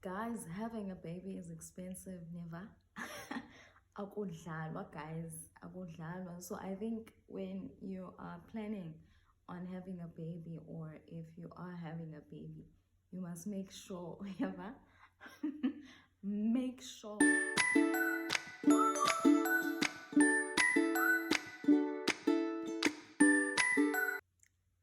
Guys, having a baby is expensive, never. Akudlalwa, guys, akudlalwa. So I think when you are planning on having a baby, or if you are having a baby, you must make sure, never. Make sure.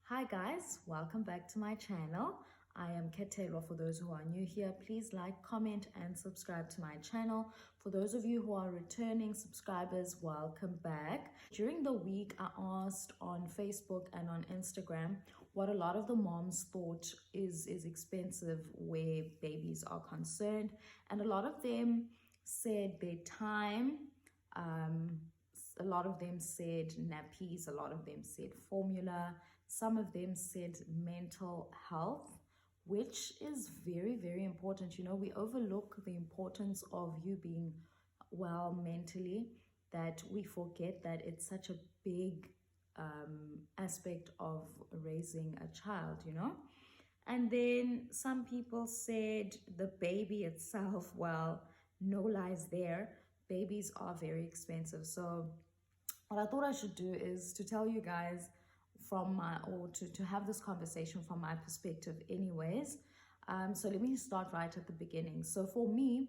Hi guys, welcome back to my channel. I am Ketelwa. For those who are new here, please like, comment and subscribe to my channel. For those of you who are returning subscribers, welcome back. During the week, I asked on Facebook and on Instagram what a lot of the moms thought is expensive where babies are concerned, and a lot of them said their time, a lot of them said nappies, a lot of them said formula, some of them said mental health, which is very, very important. You know, we overlook the importance of you being well mentally, that we forget that it's such a big aspect of raising a child, you know. And then some people said the baby itself, well, no lies there. Babies are very expensive. So what I thought I should do is to tell you guys from my, or to have this conversation from my perspective anyways. So let me start right at the beginning. So for me,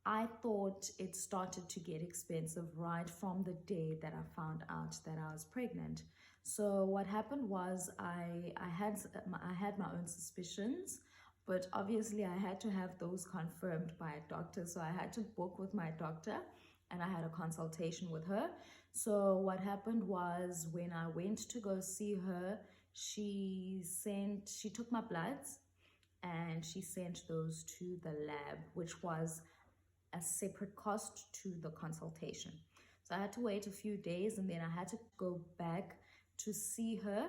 I thought it started to get expensive right from the day that I found out that I was pregnant. So what happened was I had my own suspicions, but obviously I had to have those confirmed by a doctor. So I had to book with my doctor and I had a consultation with her. So what happened was when I went to go see her, she took my bloods and she sent those to the lab, which was a separate cost to the consultation. So I had to wait a few days and then I had to go back to see her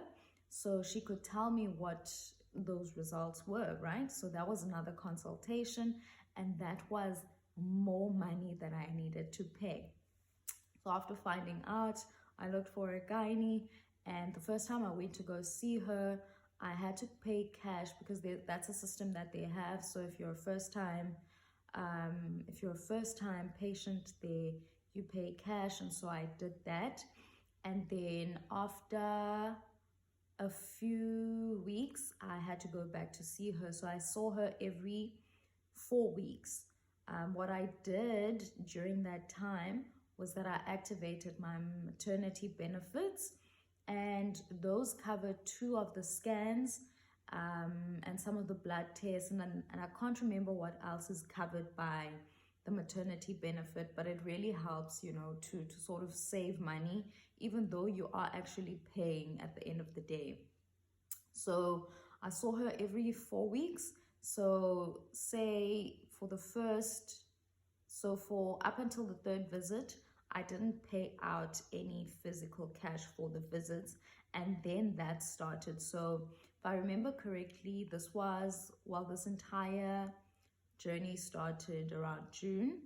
so she could tell me what those results were, right? So that was another consultation, and that was more money that I needed to pay. So after finding out, I looked for a gynae, and the first time I went to go see her, I had to pay cash because that's a system that they have. So if you're a first time patient there, you pay cash, and so I did that. And then after a few weeks, I had to go back to see her. So I saw her every 4 weeks. What I did during that time was that I activated my maternity benefits, and those covered 2 of the scans and some of the blood tests, and I can't remember what else is covered by the maternity benefit, but it really helps, you know, to sort of save money, even though you are actually paying at the end of the day. So I saw her every 4 weeks. So say for up until the 3rd visit, I didn't pay out any physical cash for the visits, and then that started. So if I remember correctly, this entire journey started around June.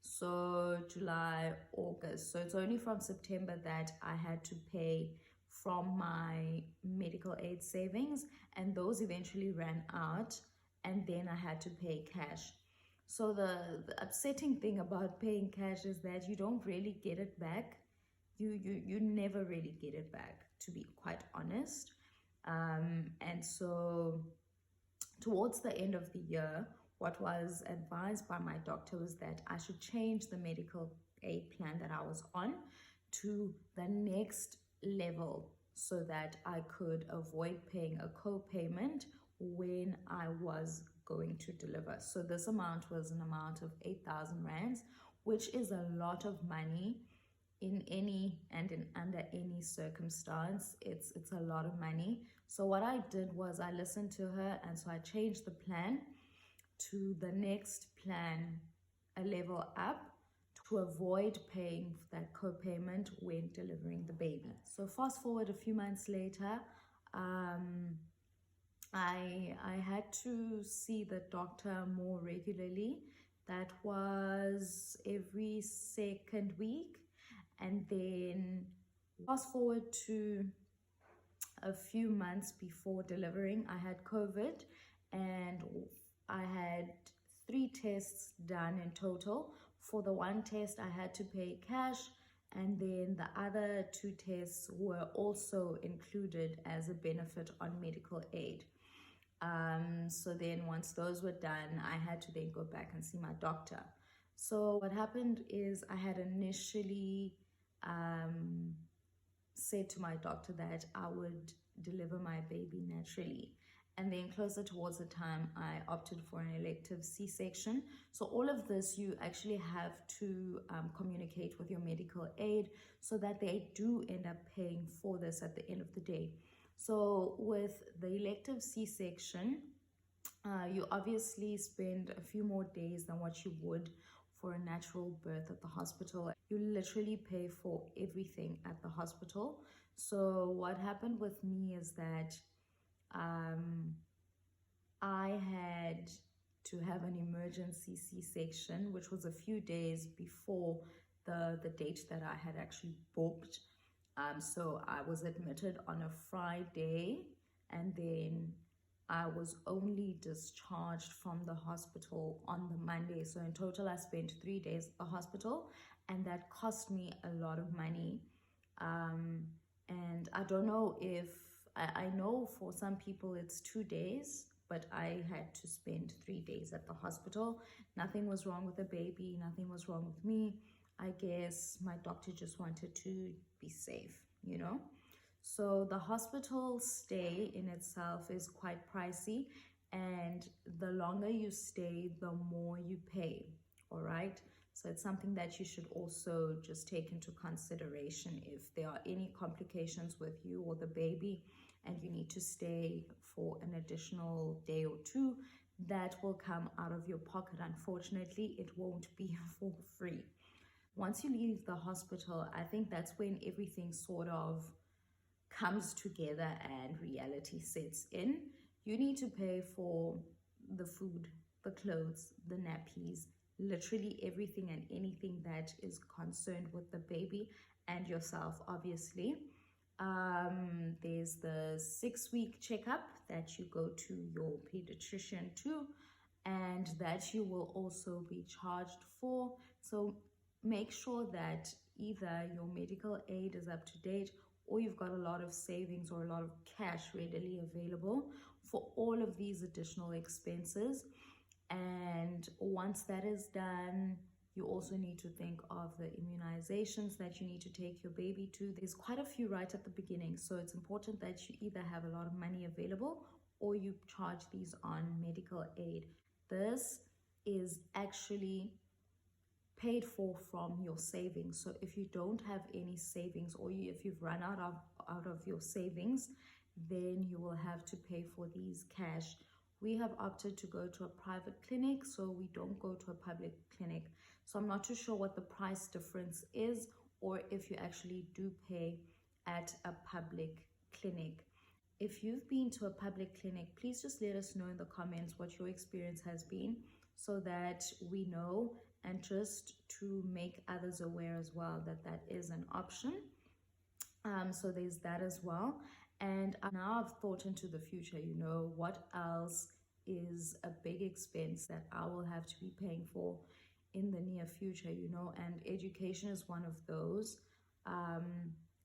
So July, August. So it's only from September that I had to pay from my medical aid savings, and those eventually ran out, and then I had to pay cash. So the upsetting thing about paying cash is that you don't really get it back. You never really get it back, to be quite honest. And so towards the end of the year, what was advised by my doctor was that I should change the medical aid plan that I was on to the next level so that I could avoid paying a co-payment when I was going to deliver. So this amount was an amount of 8,000 rands, which is a lot of money in any and in under any circumstance. It's a lot of money. So what I did was I listened to her, and so I changed the plan to the next plan, a level up, to avoid paying that co-payment when delivering the baby. So fast forward a few months later, I had to see the doctor more regularly. That was every 2nd week. And then fast forward to a few months before delivering, I had COVID, and I had 3 tests done in total. For the one test, I had to pay cash, and then the other 2 tests were also included as a benefit on medical aid. So then once those were done, I had to then go back and see my doctor. So what happened is I had initially said to my doctor that I would deliver my baby naturally. And then closer towards the time, I opted for an elective C-section. So all of this, you actually have to communicate with your medical aid so that they do end up paying for this at the end of the day. So with the elective C-section, you obviously spend a few more days than what you would for a natural birth at the hospital. You literally pay for everything at the hospital. So what happened with me is that I had to have an emergency C-section, which was a few days before the date that I had actually booked. So I was admitted on a Friday, and then I was only discharged from the hospital on the Monday. So in total, I spent 3 days at the hospital, and that cost me a lot of money. And I don't know if, I know for some people it's 2 days, but I had to spend 3 days at the hospital. Nothing was wrong with the baby, nothing was wrong with me. I guess my doctor just wanted to be safe, you know? So the hospital stay in itself is quite pricey, and the longer you stay, the more you pay, all right? So it's something that you should also just take into consideration. If there are any complications with you or the baby and you need to stay for an additional day or 2, that will come out of your pocket. Unfortunately, it won't be for free. Once you leave the hospital, I think that's when everything sort of comes together and reality sets in. You need to pay for the food, the clothes, the nappies, literally everything and anything that is concerned with the baby and yourself, obviously. There's the 6-week checkup that you go to your pediatrician too, and that you will also be charged for. So make sure that either your medical aid is up to date, or you've got a lot of savings or a lot of cash readily available for all of these additional expenses. And once that is done, you also need to think of the immunizations that you need to take your baby to. There's quite a few right at the beginning, so it's important that you either have a lot of money available or you charge these on medical aid. This is actually paid for from your savings. So if you don't have any savings, or if you've run out of your savings, then you will have to pay for these cash. We have opted to go to a private clinic, so we don't go to a public clinic. So I'm not too sure what the price difference is, or if you actually do pay at a public clinic. If you've been to a public clinic, please just let us know in the comments what your experience has been, so that we know, and just to make others aware as well that that is an option. So there's that as well. And now I've thought into the future, you know, what else is a big expense that I will have to be paying for in the near future, you know, and education is one of those.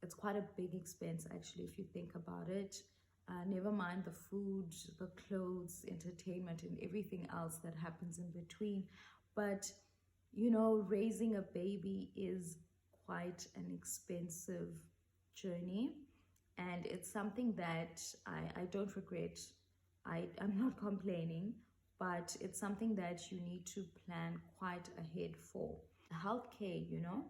It's quite a big expense, actually, if you think about it. Never mind the food, the clothes, entertainment, and everything else that happens in between. But, you know, raising a baby is quite an expensive journey, and it's something that I don't regret. I'm not complaining, but it's something that you need to plan quite ahead for. Healthcare, you know,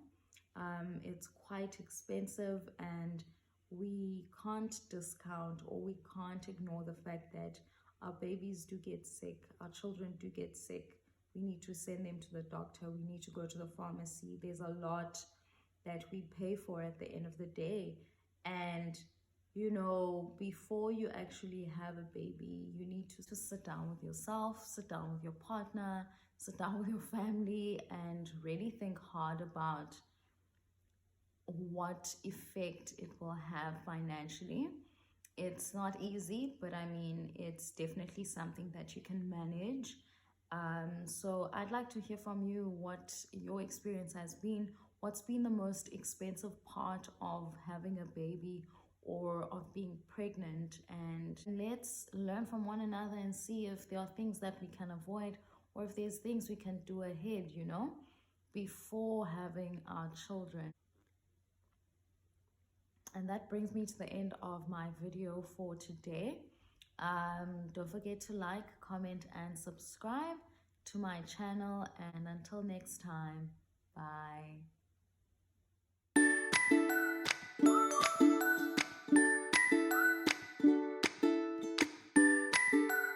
it's quite expensive, and we can't discount, or we can't ignore the fact that our babies do get sick, our children do get sick. We need to send them to the doctor, we need to go to the pharmacy. There's a lot that we pay for at the end of the day. And, you know, before you actually have a baby, you need to sit down with yourself, sit down with your partner, sit down with your family, and really think hard about what effect it will have financially. It's not easy, but I mean, it's definitely something that you can manage. So I'd like to hear from you what your experience has been. What's been the most expensive part of having a baby or of being pregnant? And let's learn from one another and see if there are things that we can avoid or if there's things we can do ahead, before having our children. And that brings me to the end of my video for today. Don't forget to like, comment, and subscribe to my channel. And until next time, bye.